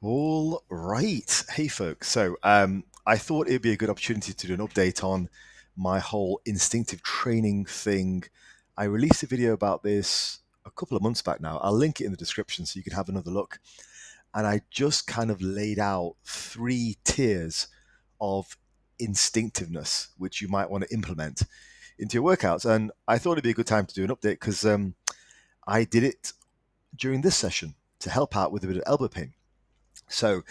All right. Hey, folks. I thought it'd be a good opportunity to do an update on my whole instinctive training thing. I released a video about this a couple of months back now. I'll link it in the description so you can have another look. And I just kind of laid out 3 tiers of instinctiveness, which you might want to implement into your workouts. And I thought it'd be a good time to do an update because I did it during this session to help out with a bit of elbow pain. So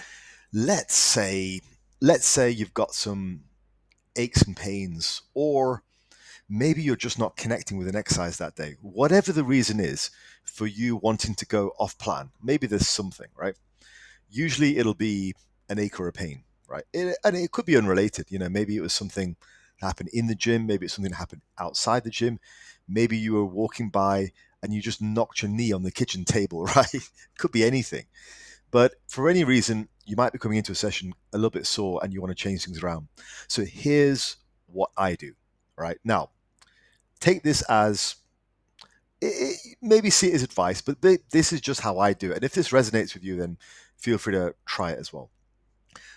let's say let's say you've got some aches and pains, or maybe you're just not connecting with an exercise that day. Whatever the reason is for you wanting to go off plan, maybe there's something, right? Usually it'll be an ache or a pain, right? And it could be unrelated. Maybe it was something that happened in the gym, maybe it's something that happened outside the gym, maybe you were walking by and you just knocked your knee on the kitchen table, right? It could be anything. But for any reason, you might be coming into a session a little bit sore and you want to change things around. So here's what I do, right? Now, take this as maybe see it as advice, but this is just how I do it. And if this resonates with you, then feel free to try it as well.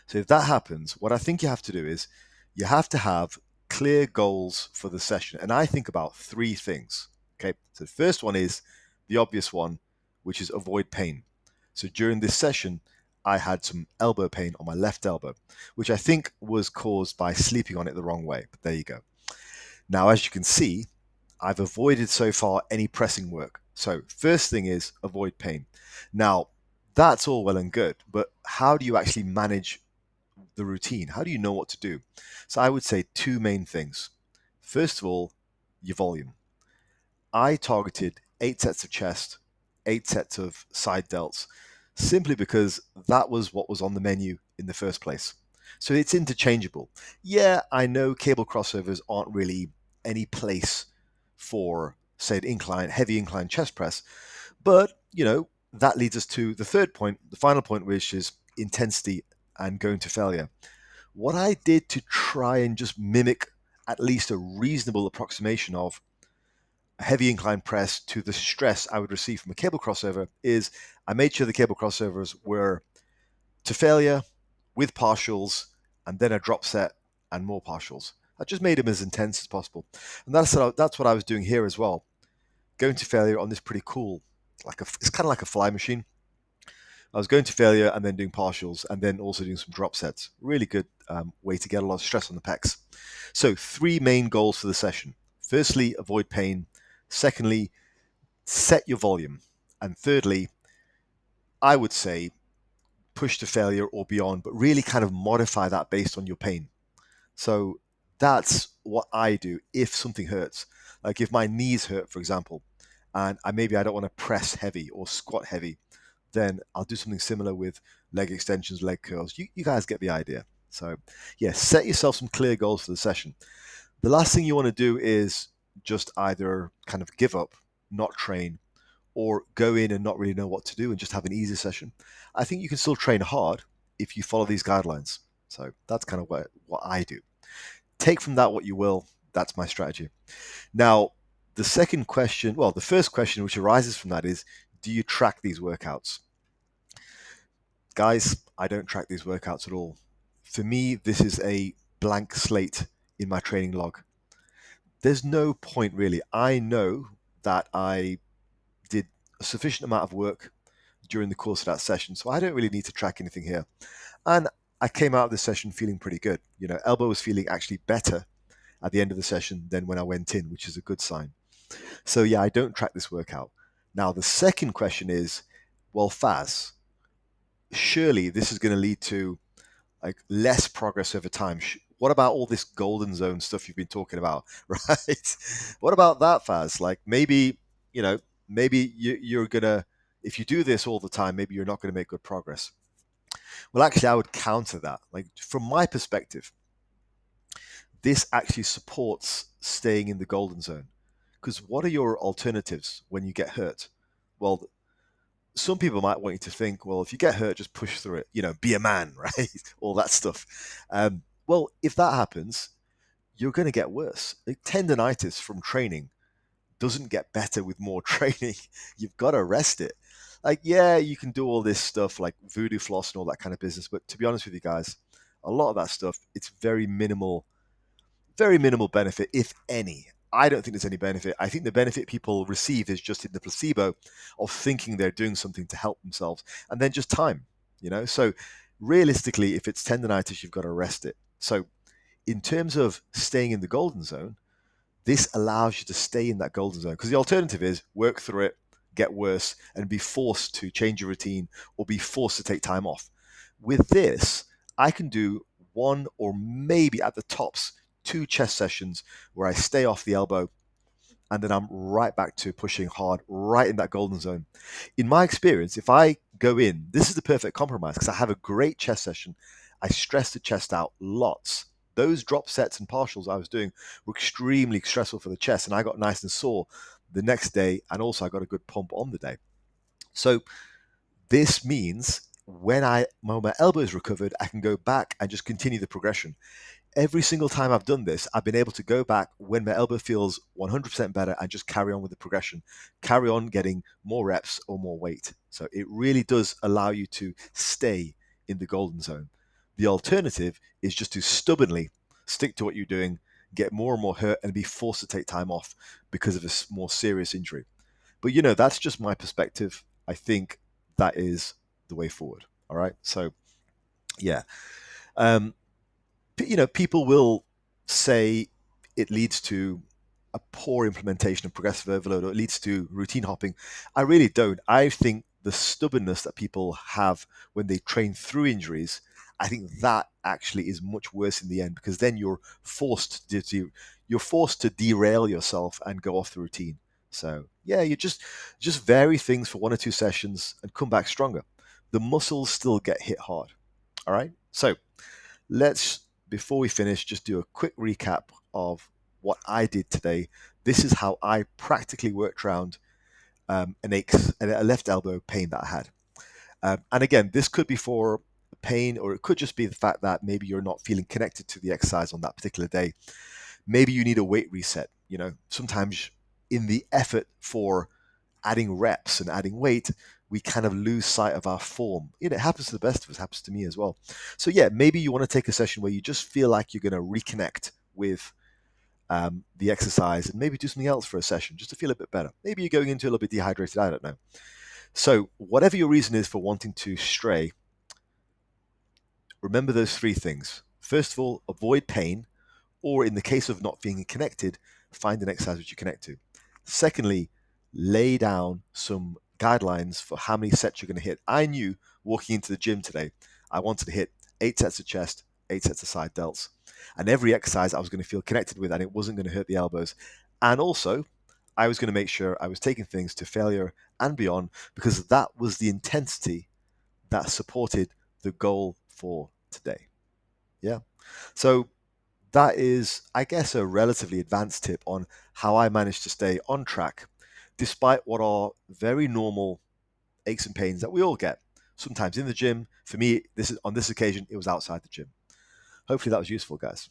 So if that happens, what I think you have to do is you have to have clear goals for the session. And I think about 3 things. Okay. So the first one is the obvious one, which is avoid pain. So during this session, I had some elbow pain on my left elbow, which I think was caused by sleeping on it the wrong way. But there you go. Now, as you can see, I've avoided so far any pressing work. So first thing is avoid pain. Now, that's all well and good, but how do you actually manage the routine? How do you know what to do? So I would say 2 main things. First of all, your volume. I targeted 8 sets of chest, 8 sets of side delts, simply because that was what was on the menu in the first place. So it's interchangeable. Yeah, I know cable crossovers aren't really any place for, say, an heavy incline chest press, but that leads us to the third point, the final point, which is intensity and going to failure. What I did to try and just mimic at least a reasonable approximation of a heavy incline press to the stress I would receive from a cable crossover is I made sure the cable crossovers were to failure with partials and then a drop set and more partials. I just made them as intense as possible. And that's what I was doing here as well. Going to failure on this pretty cool, it's kind of like a fly machine. I was going to failure and then doing partials and then also doing some drop sets. Really good way to get a lot of stress on the pecs. So 3 main goals for the session. Firstly, avoid pain. Secondly, set your volume. And thirdly, I would say push to failure or beyond, but really kind of modify that based on your pain. So that's what I do if something hurts. Like if my knees hurt, for example, and maybe I don't want to press heavy or squat heavy, then I'll do something similar with leg extensions, leg curls. You guys get the idea. So yeah, set yourself some clear goals for the session. The last thing you want to do is just either kind of give up, not train, or go in and not really know what to do and just have an easy session. I think you can still train hard if you follow these guidelines. So that's kind of what I do. Take from that what you will. That's my strategy. Now, the first question which arises from that is, do you track these workouts? Guys, I don't track these workouts at all. For me, this is a blank slate in my training log. There's no point really. I know that I did a sufficient amount of work during the course of that session, so I don't really need to track anything here. And I came out of the session feeling pretty good. Elbow was feeling actually better at the end of the session than when I went in, which is a good sign. So yeah, I don't track this workout. Now, the second question is, well, Faz, surely this is going to lead to like less progress over time. What about all this golden zone stuff you've been talking about, right? What about that, Faz? Like maybe you're gonna, if you do this all the time, maybe you're not going to make good progress. Well, actually, I would counter that. Like from my perspective, this actually supports staying in the golden zone. Because what are your alternatives when you get hurt? Well, some people might want you to think, well, if you get hurt, just push through it, be a man, right? All that stuff. Well, if that happens, you're going to get worse. Like, tendonitis from training doesn't get better with more training. You've got to rest it. Like, yeah, you can do all this stuff like voodoo floss and all that kind of business, but to be honest with you guys, a lot of that stuff, it's very minimal benefit, if any. I don't think there's any benefit. I think the benefit people receive is just in the placebo of thinking they're doing something to help themselves, and then just time, you know. So realistically, if it's tendonitis, you've got to rest it. So in terms of staying in the golden zone, this allows you to stay in that golden zone, because the alternative is work through it, get worse, and be forced to change your routine or be forced to take time off. With this, I can do one or maybe at the tops two chest sessions where I stay off the elbow and then I'm right back to pushing hard, right in that golden zone. In my experience, if I go in, this is the perfect compromise because I have a great chest session. I stress the chest out lots. Those drop sets and partials I was doing were extremely stressful for the chest, and I got nice and sore the next day, and also I got a good pump on the day. So this means when my elbow is recovered, I can go back and just continue the progression. Every single time I've done this, I've been able to go back when my elbow feels 100% better and just carry on with the progression, carry on getting more reps or more weight. So it really does allow you to stay in the golden zone. The alternative is just to stubbornly stick to what you're doing, get more and more hurt, and be forced to take time off because of a more serious injury. But that's just my perspective. I think that is the way forward. All right. So yeah. Um, people will say it leads to a poor implementation of progressive overload or it leads to routine hopping. I really don't. I think the stubbornness that people have when they train through injuries, I think that actually is much worse in the end because then you're forced to derail yourself and go off the routine. So yeah, you just vary things for one or two sessions and come back stronger. The muscles still get hit hard. All right. So let's, before we finish, just do a quick recap of what I did today. This is how I practically worked around a left elbow pain that I had. And again, this could be for pain, or it could just be the fact that maybe you're not feeling connected to the exercise on that particular day. Maybe you need a weight reset. Sometimes in the effort for adding reps and adding weight, we kind of lose sight of our form. It happens to the best of us, happens to me as well. So yeah, maybe you want to take a session where you just feel like you're going to reconnect with the exercise and maybe do something else for a session just to feel a bit better. Maybe you're going into a little bit dehydrated, I don't know. So whatever your reason is for wanting to stray, remember those three things. First of all, avoid pain, or in the case of not being connected, find an exercise which you connect to. Secondly, lay down some guidelines for how many sets you're going to hit. I knew walking into the gym today, I wanted to hit 8 sets of chest, 8 sets of side delts. And every exercise I was going to feel connected with and it wasn't going to hurt the elbows. And also, I was going to make sure I was taking things to failure and beyond because that was the intensity that supported the goal for today. Yeah. So that is, I guess, a relatively advanced tip on how I managed to stay on track despite what are very normal aches and pains that we all get. Sometimes in the gym. For me, on this occasion, it was outside the gym. Hopefully that was useful, guys.